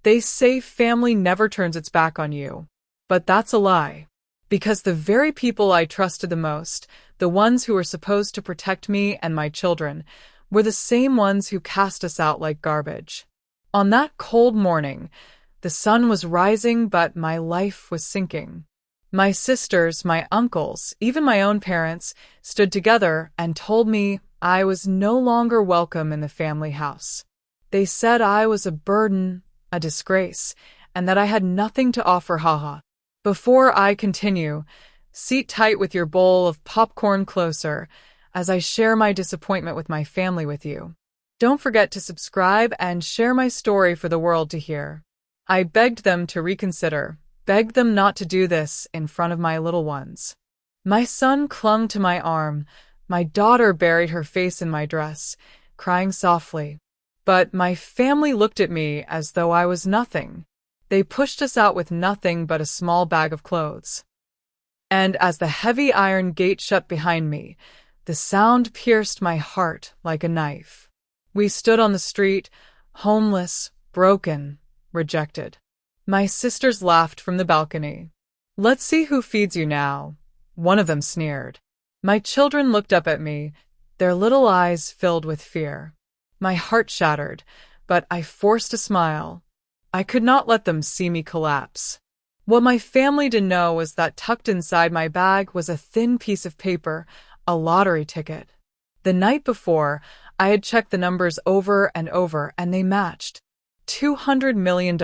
They say family never turns its back on you. But that's a lie. Because the very people I trusted the most, the ones who were supposed to protect me and my children, were the same ones who cast us out like garbage. On that cold morning, the sun was rising, but my life was sinking. My sisters, my uncles, even my own parents, stood together and told me I was no longer welcome in the family house. They said I was a burden, a disgrace, and that I had nothing to offer. Haha. Before I continue, seat tight with your bowl of popcorn closer as I share my disappointment with my family with you. Don't forget to subscribe and share my story for the world to hear. I begged them to reconsider, begged them not to do this in front of my little ones. My son clung to my arm. My daughter buried her face in my dress, crying softly. But my family looked at me as though I was nothing. They pushed us out with nothing but a small bag of clothes. And as the heavy iron gate shut behind me, the sound pierced my heart like a knife. We stood on the street, homeless, broken, rejected. My sisters laughed from the balcony. "Let's see who feeds you now," one of them sneered. My children looked up at me, their little eyes filled with fear. My heart shattered, but I forced a smile. I could not let them see me collapse. What my family didn't know was that tucked inside my bag was a thin piece of paper, a lottery ticket. The night before, I had checked the numbers over and over, and they matched. $200 million.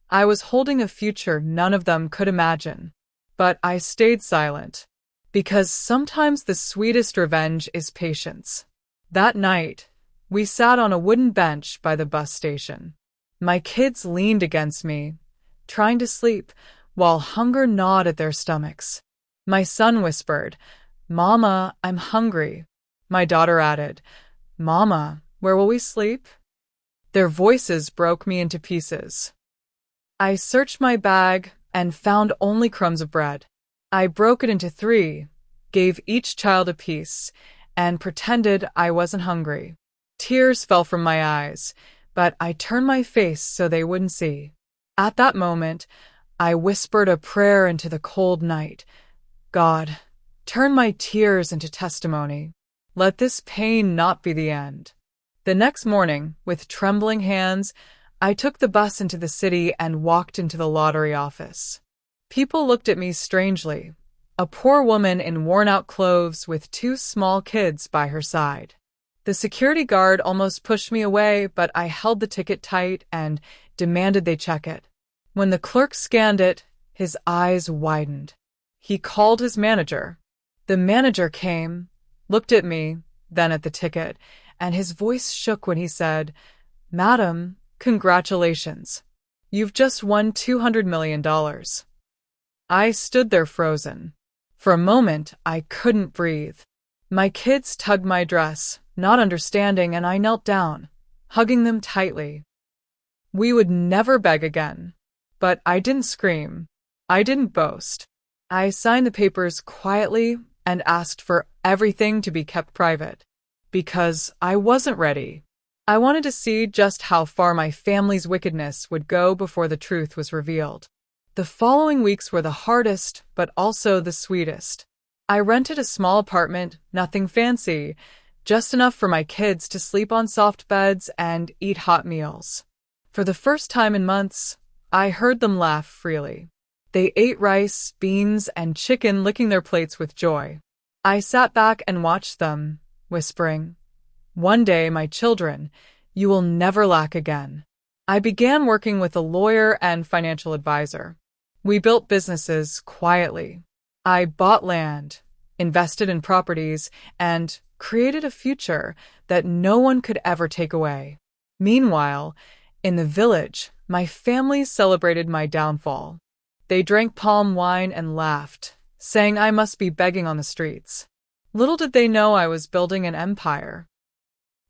I was holding a future none of them could imagine. But I stayed silent. Because sometimes the sweetest revenge is patience. That night, we sat on a wooden bench by the bus station. My kids leaned against me, trying to sleep, while hunger gnawed at their stomachs. My son whispered, "Mama, I'm hungry." My daughter added, "Mama, where will we sleep?" Their voices broke me into pieces. I searched my bag and found only crumbs of bread. I broke it into 3, gave each child a piece, and pretended I wasn't hungry. Tears fell from my eyes, but I turned my face so they wouldn't see. At that moment, I whispered a prayer into the cold night. "God, turn my tears into testimony. Let this pain not be the end." The next morning, with trembling hands, I took the bus into the city and walked into the lottery office. People looked at me strangely. A poor woman in worn-out clothes with 2 small kids by her side. The security guard almost pushed me away, but I held the ticket tight and demanded they check it. When the clerk scanned it, his eyes widened. He called his manager. The manager came, looked at me, then at the ticket, and his voice shook when he said, "Madam, congratulations. You've just won $200 million. I stood there frozen. For a moment, I couldn't breathe. My kids tugged my dress, not understanding, and I knelt down, hugging them tightly. We would never beg again. But I didn't scream. I didn't boast. I signed the papers quietly and asked for everything to be kept private. Because I wasn't ready. I wanted to see just how far my family's wickedness would go before the truth was revealed. The following weeks were the hardest, but also the sweetest. I rented a small apartment, nothing fancy, just enough for my kids to sleep on soft beds and eat hot meals. For the first time in months, I heard them laugh freely. They ate rice, beans, and chicken, licking their plates with joy. I sat back and watched them, whispering, "One day, my children, you will never lack again." I began working with a lawyer and financial advisor. We built businesses quietly. I bought land, invested in properties, and created a future that no one could ever take away. Meanwhile, in the village, my family celebrated my downfall. They drank palm wine and laughed, saying I must be begging on the streets. Little did they know I was building an empire.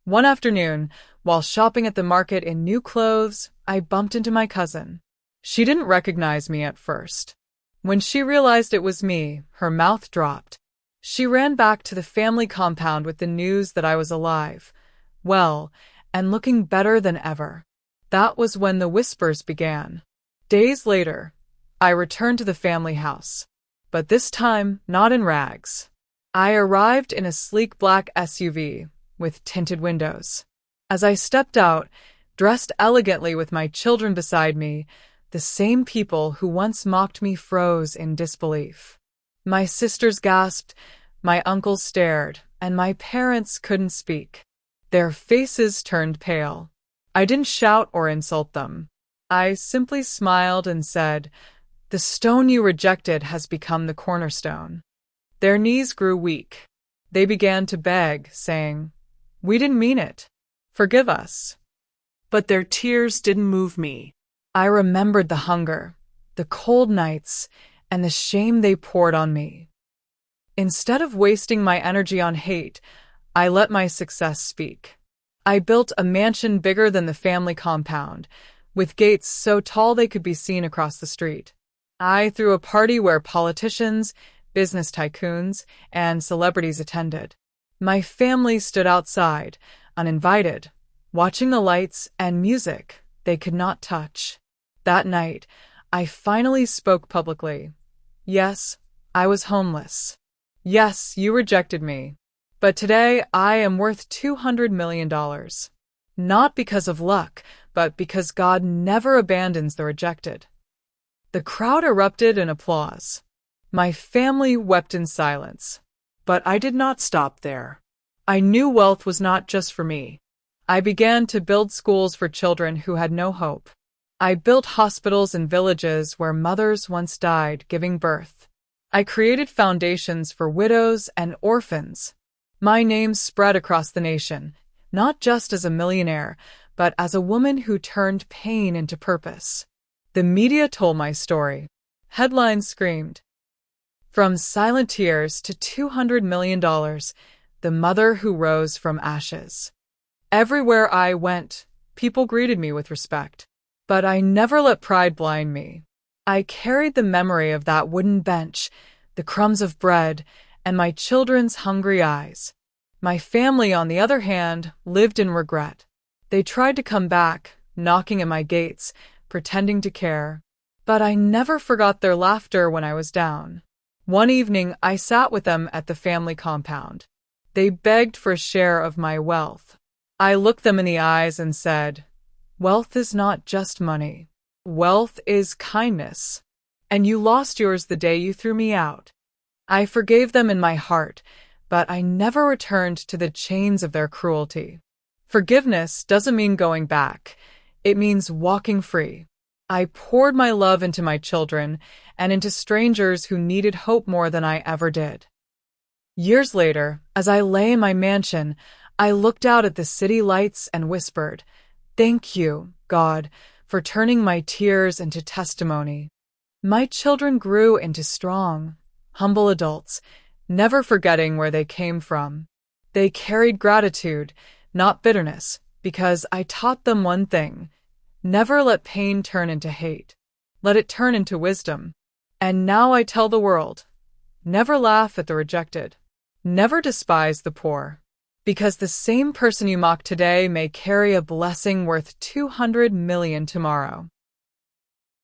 One afternoon, while shopping at the market in new clothes, I bumped into my cousin. She didn't recognize me at first. When she realized it was me, her mouth dropped. She ran back to the family compound with the news that I was alive, well, and looking better than ever. That was when the whispers began. Days later, I returned to the family house, but this time not in rags. I arrived in a sleek black SUV with tinted windows. As I stepped out, dressed elegantly with my children beside me, the same people who once mocked me froze in disbelief. My sisters gasped, my uncles stared, and my parents couldn't speak. Their faces turned pale. I didn't shout or insult them. I simply smiled and said, "The stone you rejected has become the cornerstone." Their knees grew weak. They began to beg, saying, "We didn't mean it. Forgive us." But their tears didn't move me. I remembered the hunger, the cold nights, and the shame they poured on me. Instead of wasting my energy on hate, I let my success speak. I built a mansion bigger than the family compound, with gates so tall they could be seen across the street. I threw a party where politicians, business tycoons, and celebrities attended. My family stood outside, uninvited, watching the lights and music they could not touch. That night, I finally spoke publicly. Yes, I was homeless. Yes, you rejected me. But today, I am worth $200 million. Not because of luck, but because God never abandons the rejected. The crowd erupted in applause. My family wept in silence. But I did not stop there. I knew wealth was not just for me. I began to build schools for children who had no hope. I built hospitals in villages where mothers once died giving birth. I created foundations for widows and orphans. My name spread across the nation, not just as a millionaire, but as a woman who turned pain into purpose. The media told my story. Headlines screamed, "From silent tears to $200 million, the mother who rose from ashes." Everywhere I went, people greeted me with respect. But I never let pride blind me. I carried the memory of that wooden bench, the crumbs of bread, and my children's hungry eyes. My family, on the other hand, lived in regret. They tried to come back, knocking at my gates, pretending to care. But I never forgot their laughter when I was down. One evening, I sat with them at the family compound. They begged for a share of my wealth. I looked them in the eyes and said, "Wealth is not just money. Wealth is kindness. And you lost yours the day you threw me out." I forgave them in my heart, but I never returned to the chains of their cruelty. Forgiveness doesn't mean going back. It means walking free. I poured my love into my children and into strangers who needed hope more than I ever did. Years later, as I lay in my mansion, I looked out at the city lights and whispered, "Thank you, God, for turning my tears into testimony." My children grew into strong, humble adults, never forgetting where they came from. They carried gratitude, not bitterness, because I taught them one thing: never let pain turn into hate. Let it turn into wisdom. And now I tell the world, never laugh at the rejected. Never despise the poor. Because the same person you mock today may carry a blessing worth $200 million tomorrow.